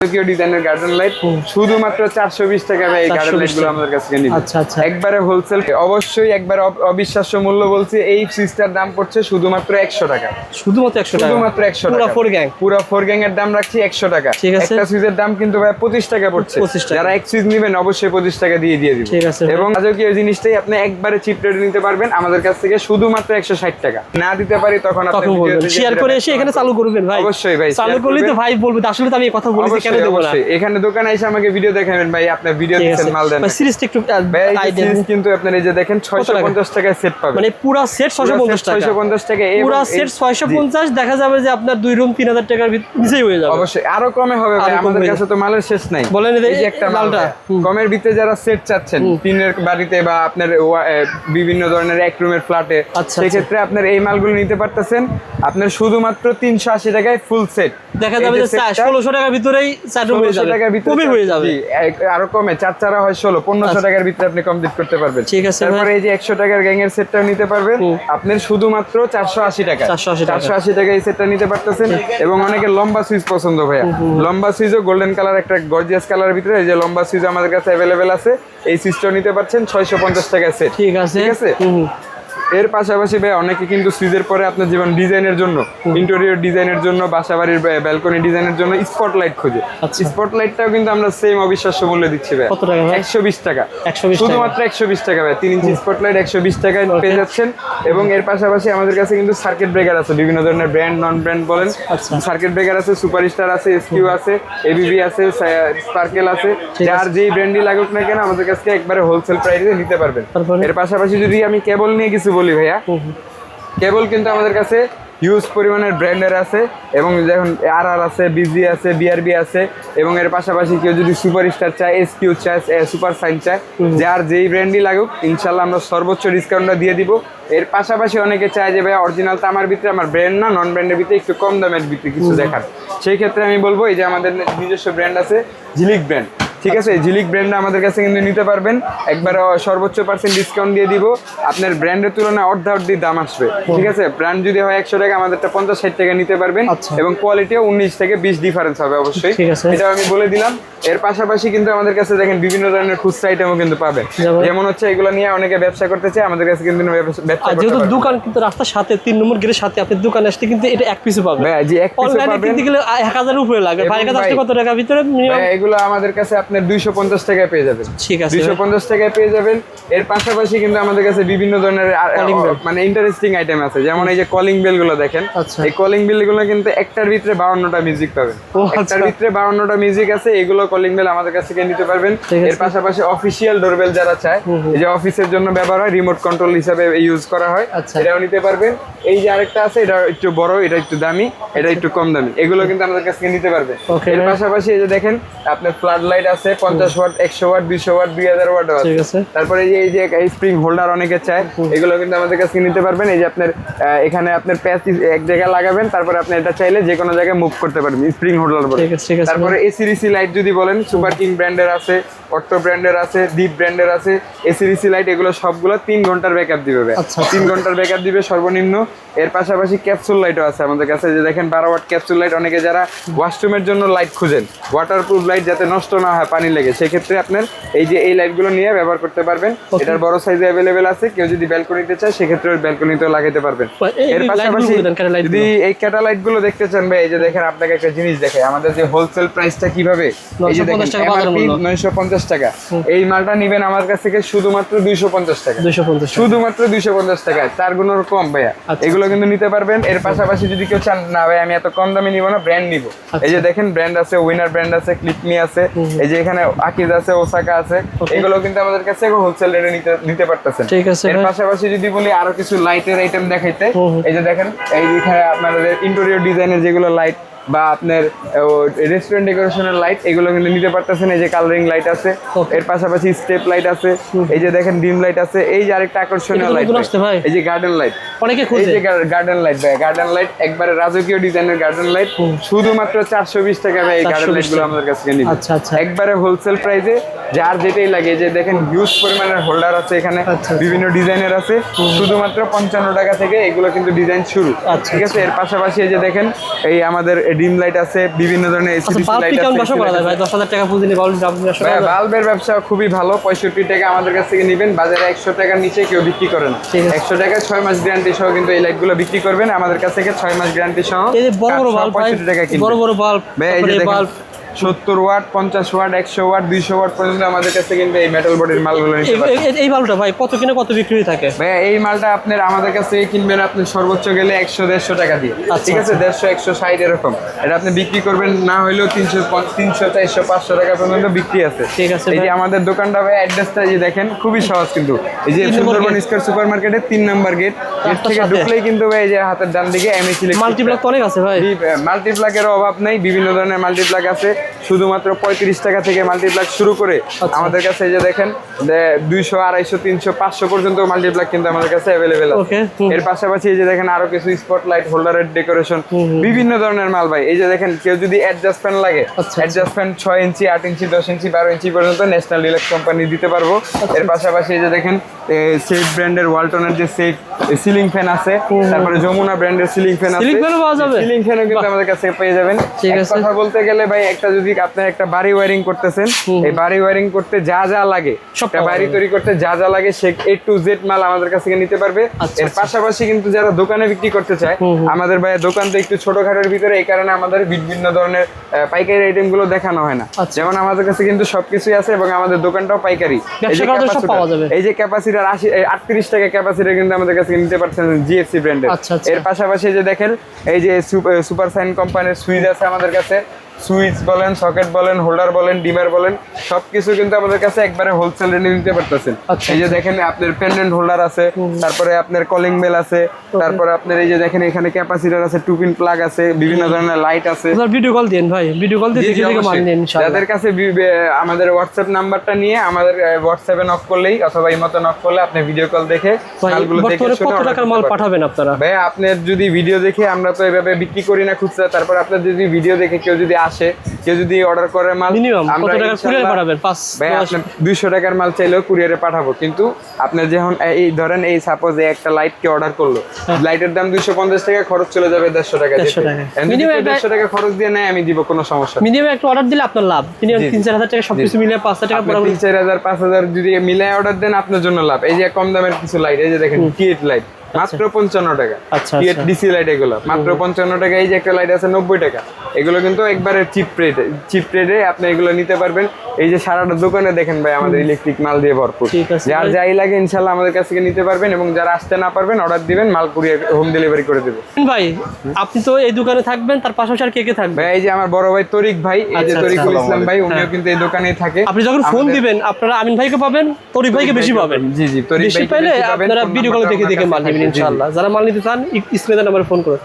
ডিজাইনের garden light শুধুমাত্র 420 টাকা ভাই। এই গার্ডেন লাইট গুলো আমাদের কাছ থেকে নিবেন। আচ্ছা আচ্ছা, একবারে হোলসেল, অবশ্যই একবার অবিশ্বাস্য মূল্য বলছি। এই সুইচটার দাম পড়ছে শুধুমাত্র 100 টাকা। শুধুমাত্র 100 টাকা, শুধুমাত্র 100 টাকা। পুরো ফোর গ্যাং, পুরো ফোর গ্যাং এর দাম রাখছি 100 টাকা। ঠিক আছে। একটা সুইচের দাম কিন্তু ভাই 25 টাকা পড়ছে। 25 টাকা। যারা এক সুইচ নেবেন অবশ্যই 25 টাকা দিয়ে দিব। ঠিক আছে। এবং রাজকীয় জিনিসটাই আপনি একবারে চিপ রেটে নিতে পারবেন আমাদের কাছ থেকে শুধুমাত্র 160 টাকা। না দিতে পারি তখন আপনি শেয়ার করে এসে এখানে চালু করবেন ভাই। অবশ্যই ভাই, চালু করলেই তো ভাই বলবে আসলে তো আমি এই কথা বলেছি কেন দেব না। এখানে দোকানে এসে আমাকে ভিডিও দেখাবেন ভাই, আপনার ভিডিও দিচ্ছেন মাল দেন। ভাই সিরিজটা একটু আইডিয়া কিন্তু আপনার এই যে দেখেন 650 টাকায় সেট পাবেন। মানে পুরো সেট 650 টাকা। 650 টাকা পুরো সেট 650, দেখা যাবে যে আপনার 2 রুম 3000 টাকার নিচেই হয়ে যাবে। অবশ্যই আরো কমে হবে ভাই, আমাদের কাছে তো মালের শেষ নাই। বলেন এই যে একটা মালটা কমের ভিতরে যারা সেট চাচ্ছেন টিনের বাড়িতে বা আপনার বিভিন্ন ধরনের এক রুমের ফ্ল্যাটে, সেই ক্ষেত্রে আপনার এই মালগুলো নিতে পারতেছেন আপনার শুধুমাত্র 380 টাকায় ফুল সেট। দেখা যাবে যে 1600 টাকার ভিতরেই 4 রুম হয়ে যাবে, কমই হয়ে যাবে। আরো কমে 4 চারা হয় 1500 টাকার ভিতরে আপনি কমপ্লিট করতে পারবেন। ঠিক আছে। তারপরে এই যে 100 টাকার গ্যাং এর সেটটাও নিতে পারবেন আপনার শুধুমাত্র 480 টাকা। 480 টাকা এই সেটটা নিতে পারতেছেন। এবং অনেকে লম্বা সুইচ পছন্দ ভাইয়া, লম্বা সুইচও গোল্ডেন কালার একটা গর্জিয়াস কালারের ভিতরে এই যে লম্বা সুইচ আমাদের কাছে অ্যাভেলেবেল আছে। এই সুইচটাও নিতে পারছেন 650 টাকা সেট। ঠিক আছে, ঠিক আছে। এর পাশাপাশি ভাই অনেকে কিন্তু সুইচের পরে আপনার জীবন ডিজাইনের জন্য, ইন্টেরিয়র ডিজাইনের জন্য, বাসাবাড়ির ব্যালকনি ডিজাইনের জন্য স্পটলাইট খোঁজে। স্পটলাইটটাও কিন্তু আমরা সেম অবিশ্বাস্য মূল্যে দিচ্ছি ভাই। কত টাকা ভাই? 120 টাকা। 120 টাকা, শুধুমাত্র 120 টাকা ভাই। 3 ইঞ্চি স্পটলাইট 120 টাকায় পেয়ে যাচ্ছেন। এবং এর পাশাপাশি আমাদের কাছে কিন্তু সার্কিট ব্রেকার আছে, বিভিন্ন ধরনের ব্র্যান্ড নন ব্র্যান্ড বলেন। সার্কিট ব্রেকার আছে, সুপারস্টার আছে, এসকিউ আছে, এবিবি আছে, স্পার্কেল আছে। যার যেই ব্র্যান্ডই লাগুক না কেন আমাদের কাছে একবারে হোলসেল প্রাইসে নিতে পারবেন। এর পাশাপাশি যদি আমি কেবল নিয়ে কিছু বলি ভাইয়া, কেবল কিন্তু আমাদের কাছে হিউজ পরিমাণের ব্র্যান্ডের আছে। এবং যেমন আর আছে, বিজি আছে, বিআরবি আছে। এবং এর পাশাপাশি কেউ যদি সুপারস্টার চায়, এসকিউ চায়, সুপার সাইন চায়, যার যেই ব্র্যান্ডই লাগুক ইনশাল্লাহ আমরা সর্বোচ্চ ডিসকাউন্টটা দিয়ে দিব। এর পাশাপাশি অনেকে চায় যে ভাই অরিজিনাল তামার ভিতরে আমার ব্র্যান্ড না, নন ব্র্যান্ডের ভিতরে একটু কম দামের ভিতরে কিছু দেখার, সেই ক্ষেত্রে আমি বলবো এই যে আমাদের নিজস্ব ব্র্যান্ড আছে ঝিলিক ব্র্যান্ড। ঠিক আছে, ঝিলিক ব্র্যান্ড আমাদের কাছে কিন্তু নিতে পারবেন। একবার সর্বোচ্চ % ডিসকাউন্ট দিয়ে দিব। আপনার ব্র্যান্ডের তুলনায় অর্ধেক দাম আসবে। ঠিক আছে, ব্র্যান্ড যদি হয় 100 টাকা, আমাদেরটা 50-60 টাকা নিতে পারবেন। এবং কোয়ালিটিও 19 থেকে 20 ডিফারেন্স হবে অবশ্যই, এটা আমি বলে দিলাম। এর পাশাপাশি কিন্তু আমাদের কাছে দেখেন বিভিন্ন ধরনের খুচরা আইটেমও কিন্তু পাবেন। যেমন হচ্ছে এগুলো নিয়ে অনেকে ব্যবসা করতে চায়, আমাদের কাছে কিন্তু ব্যবসা করতে যেহেতু পারবেন। দোকান কিন্তু রাস্তার সাথে 3 নম্বর গেটের সাথে, আপনি দোকানে আসতে কিন্তু এটা এক পিসে পাবেন। ভাই জি, এক পিসে পাবেন। কিনতে গেলে 1000 এর উপরে লাগে। ভাই কাছে আসতে কত টাকা ভিতরে মিনিমাম? এগুলো আমাদের কাছে আপনার 250 টাকায় পেয়ে যাবেন। ঠিক আছে, 250 টাকায় পেয়ে যাবেন। এর পাশাপাশি কিন্তু আমাদের কাছে বিভিন্ন ধরনের মানে ইন্টারেস্টিং আইটেম আছে। যেমন এই যে কলিং বেল গুলো দেখেন, এই কলিং বেল গুলো কিন্তু একটার ভিতরে 52টা মিউজিক পাবেন। একটার ভিতরে 52টা মিউজিক আছে। এগুলো কলিং বেল আমাদের কাছ থেকে নিতে পারবেন। এর পাশাপাশি অফিসিয়াল ডোরবেল যারা চায়, এই যে অফিসের জন্য ব্যবহার হয়, রিমোট কন্ট্রোল হিসেবে ইউজ করা হয়, এটাও নিতে পারবেন। এই যে আরেকটা আছে, এটা একটু বড়, এটা একটু দামি, এটা একটু কম দামি, এগুলো কিন্তু আমাদের কাছ থেকে নিতে পারবেন। এর পাশাপাশি এই যে দেখেন আপনার ফ্লাড লাইট আছে 50 ওয়াট, 100 ওয়াট, 200 ওয়াট, 2000 ওয়াট আছে। তারপরে এই যে স্প্রিং হোল্ডার অনেকে চায়, এগুলো কিন্তু আমাদের কাছে নিতে পারবেন। এই যে আপনার এখানে আপনার প্যাচ এক জায়গায় লাগাবেন, তারপরে আপনি এটা চাইলে যে কোনো জায়গায় মুভ করতে পারবেন স্প্রিং হোল্ডার বলে। তারপরে এসিডিসি লাইট যদি বলেন, সুপার কিং ব্র্যান্ডের আছে, অটো ব্র্যান্ডের আছে, দীপ ব্র্যান্ডের আছে। এসিডিসি লাইট এগুলো সবগুলো 3 ঘন্টার ব্যাকআপ দিবে। 3 ঘন্টার ব্যাকআপ দিবে সর্বনিম্ন। এর পাশাপাশি ক্যাপসুল লাইটও আছে আমাদের কাছে, যে দেখেন 12 ওয়াট ক্যাপসুল লাইট। অনেকে যারা ওয়াশরুমের জন্য লাইট খুঁজেন, ওয়াটারপ্রুফ লাইট যাতে নষ্ট না হয় পানি লেগে, সেক্ষেত্রে আপনার এই যে এই লাইটগুলো নিয়ে ব্যবহার করতে পারবেন। এটার বড় সাইজে অ্যাভেলেবেল আছে। কেউ যদি ব্যালকনিতে চায় সেক্ষেত্রে ব্যালকনিতেও লাগাতে পারবেন। এর পাশাপাশি যদি এই ক্যাটালাইট গুলো দেখতে চান ভাই, এই যে দেখেন আপনাকে একটা জিনিস দেখাই, আমাদের যে হোলসেল প্রাইসটা কিভাবে, এই যে দেখেন এমআরপি 950 টাকা। এই মালটা নিবেন আমার কাছ থেকে শুধুমাত্র 250 টাকা। শুধুমাত্র 250 টাকা, 4 গুণের কম ভাইয়া। এগুলো কিন্তু নিতে পারবেন। এর পাশাপাশি যদি কেউ চান না ভাই আমি এত কম দামে নিব না, ব্র্যান্ড নিব, এই যে দেখেন ব্র্যান্ড আছে, উইনার ব্র্যান্ড আছে, ক্লিকমি আছে, এই যে এখানে আকিজ আছে, ওসাকা আছে। এগুলো কিন্তু আমাদের কাছে হোলসেল রেটে নিতে পারতেছেন। এর পাশাপাশি যদি বলি আরো কিছু লাইটের আইটেম দেখাইতে, এই যে দেখেন এই এখানে আপনাদের ইন্টেরিয়র ডিজাইনের যেগুলো লাইট বা আপনার রেস্টুরেন্ট ডেকোরেশনের লাইট, এগুলো কিন্তু নিতে পারতেছেন। এই যে কালারিং লাইট আছে, এর পাশাপাশি স্টেপ লাইট আছে, এই যে দেখেন ডিম লাইট আছে। এই যে আরেকটা আকর্ষণীয় লাইট, এই যে গার্ডেন লাইট। অনেকে খুঁজে, এই যে গার্ডেন লাইট ভাই, গার্ডেন লাইট একবারে রাজকীয় ডিজাইনের গার্ডেন লাইট শুধুমাত্র 420 টাকা ভাই। এই গার্ডেন লাইট গুলো আমাদের কাছে নিতে একবারে হোলসেল প্রাইসে, যার যেটাই লাগে। যে দেখেন হিউজ পরিমাণের হোল্ডার আছে এখানে, বিভিন্ন ডিজাইনের আছে, শুধুমাত্র 55 টাকা থেকে এগুলো কিন্তু ডিজাইন শুরু। ঠিক আছে, এর পাশাপাশি এই যে দেখেন এই আমাদের ডিম লাইট আছে, বিভিন্ন ধরনের এসিডি লাইট আছে। ভাই 10,000 টাকা পুঁজি নিয়ে বাল্বের ব্যবসা খুবই ভালো। 65 টাকা আমাদের কাছ থেকে নেবেন, বাজারে 100 টাকার নিচে কেউ বিক্রি করে না। 100 টাকায় 6 মাস গ্যারান্টি সহ কিন্তু এই লাইটগুলো বিক্রি করবেন আমাদের কাছ থেকে 6 মাস গ্যারান্টি সহ। এই যে বড় বড় বাল্ব, 65 টাকা কিনবেন। বড় বড় বাল্ব, এই bulb 70 watt, 50 watt, 100 watt, 200 watt পর্যন্ত আমাদের কাছে কিন্তু এই মেটাল বডির মালগুলো নিতে পারবেন। এই বাল্বটা ভাই কত কিনে কত বিক্রি থাকে ভাই? এই মালটা আপনার আমাদের কাছে কিনবেন আপনি সর্বোচ্চ গেলে 100-150 টাকা দিয়ে, ঠিক আছে? 150-160 এরকম। এটা আপনি বিক্রি করবেন না হইলেও 300-400 টাকা পর্যন্ত বিক্রি আছে। ঠিক আছে। এই যে আমাদের দোকানটা ভাই, অ্যাড্রেসটা এই যে দেখেন, খুবই সহজ কিন্তু। এই যে সুন্দরবন স্কয়ার সুপার মার্কেটের 3 নাম্বার গেট থেকে ঢুকলেই কিন্তু ভাই এই যে হাতের ডান দিকে এমএসি মাল্টিপ্লাগ তো অনেক আছে ভাই। মাল্টিপ্লাগের অভাব নাই, বিভিন্ন ধরনের মাল্টিপ্লাগ আছে। শুধুমাত্র 35 টাকা থেকে মাল্টিপ্লাগ শুরু করে আমাদের কাছে এই যে দেখেন 200, 250, 300, 500 পর্যন্ত মাল্টিপ্লাগ কিন্তু আমাদের কাছে অ্যাভেলেবেল আছে। এর পাশাপাশি এই যে দেখেন আরো কিছু স্পটলাইট, হোল্ডারের ডেকোরেশন, বিভিন্ন ধরনের মাল ভাই। এই যে দেখেন কেউ যদি অ্যাডজাস্ট ফ্যান লাগে, অ্যাডজাস্ট ফ্যান 6 ইঞ্চি, 8 ইঞ্চি, 10 ইঞ্চি, 12 ইঞ্চি পর্যন্ত ন্যাশনাল ডিলাক্স কোম্পানি দিতে পারবো। এর পাশাপাশি এই যে দেখেন সেফ ব্র্যান্ডের ওয়ালটনের যে সেফ সিলিং ফ্যান আছে, তারপরে যমুনা ব্র্যান্ডের সিলিং ফ্যান আছে। সিলিং ফ্যানও কিন্তু আমাদের কাছে পেয়ে যাবেন। কথা বলতে গেলে ভাই, একটা যদি আপনার একটা বাড়ি ওয়্যারিং করতেছেন, এই বাড়ি ওয়্যারিং করতে যা যা লাগে, একটা বাড়ি তৈরি করতে যা যা লাগে, সে A to Z মাল আমাদের কাছ থেকে নিতে পারবে। এর পাশাপাশি কিন্তু যারা দোকানে বিক্রি করতে চায়, আমাদের ভাই দোকান তো একটু ছোটখাটোর ভিতরে, এই কারণে আমাদের বিভিন্ন ধরনের পাইকারি আইটেম গুলো দেখানো হয় না। যেমন আমাদের কাছে কিন্তু সবকিছুই আছে এবং আমাদের দোকানটাও পাইকারি। এই যে ক্যাপাসিটার 38 টাকা ক্যাপাসিটার কিন্তু আমাদের কাছে নিতে পারছেন জিএফসি ব্র্যান্ডের। এর পাশাপাশি যে দেখেন এই যে সুপার সাইন কোম্পানির সুইচ আছে আমাদের কাছে। সুইচ বলেন, সকেট বলেন, হোল্ডার বলেন, ডিমার বলেন, সবকিছু কিন্তু আমাদের কাছে একবারে হোলসেল রেটে নিতে পারতেছেন। এই যে দেখেন আপনার পেন্ডেন্ট হোল্ডার আছে, তারপরে আপনার কলিং বেল আছে, তারপরে আপনার এই যে দেখেন এখানে ক্যাপাসিটর আছে, 2 পিন প্লাগ আছে, বিভিন্ন ধরনের লাইট আছে। ভিডিও কল দেন ভাই, ভিডিও কল দিয়ে দেখে দেখে মাল নেন ইনশাআল্লাহ। যাদের কাছে আমাদের হোয়াটসঅ্যাপ নাম্বারটা নিয়ে আমাদের হোয়াটসঅ্যাপে নক করলেই অথবা ইমোতে নক করলে আপনি ভিডিও কল দেখে মালগুলো দেখে শুনে কত টাকার মাল পাঠাবেন আপনারা? ভাই আপনার যদি ভিডিও দেখে, আমরা তো এভাবে বিক্রি করি না খুচরা, তারপর আপনার যদি ভিডিও দেখে কেউ যদি আসে, কেউ যদি অর্ডার করে মাল, আমরা কত টাকা কুরিয়ার পাঠাবেন? 200 টাকার মাল চাইলেও কুরিয়ারে পাঠাবো। কিন্তু আপনি যখন এই ধরেন এই সাপোজ একটা লাইট কে অর্ডার করলো, লাইটের দাম 250 টাকা, খরচ চলে যাবে 150 টাকা। 150 টাকা খরচ দিয়ে নেয়, আমি দিব, কোনো সমস্যা নেই। মিনিমাম একটা অর্ডার দিলে আপনার লাভ। 3-4 হাজার টাকা সবকিছু মিলে 5,000 টাকা পড়বে। 3-4 হাজার 5,000 যদি মিলায় অর্ডার দেন আপনার জন্য লাভ। এই যে কম দামের কিছু লাইট, এই যে দেখেন টিএট লাইট মাত্র 55 টাকা, টিএট ডিসি লাইট এগুলো মাত্র 55 টাকা। এই যে একটা লাইট আছে 90 টাকা, এগুলো কিন্তু একবারে চিপ রেটে আপনি এগুলো নিতে পারবেন। এই যে সারাটা দোকানে দেখেন ভাই আমাদের ইলেকট্রিক মাল দিয়ে ভরপুর। যার যাই লাগে ইনশাআল্লাহ আমাদের কাছ থেকে নিতে পারবেন, এবং যারা আসতে না পারবেন অর্ডার দিবেন, মাল কুরিয়ার হোম ডেলিভারি করে দেব। ভাই আপনি তো এই দোকানে থাকবেন, তার পাশাপাশি আর কে কে থাকবে? ভাই এই যে আমার বড় ভাই তরিক ভাই, এই যে তরিকুল ইসলাম ভাই, উনিও কিন্তু এই দোকানেই থাকে। আপনি যখন ফোন দিবেন আপনারা আমিন ভাইকে পাবেন, তরিক ভাইকে বেশি পাবেন। জি জি, তরিক ভাই বেশি পাইলে আপনারা ভিডিও কল দেখে দেখে মাল নেবেন ইনশাআল্লাহ। যারা মাল নিতে চান স্ক্রিনে নাম্বারে ফোন করুন।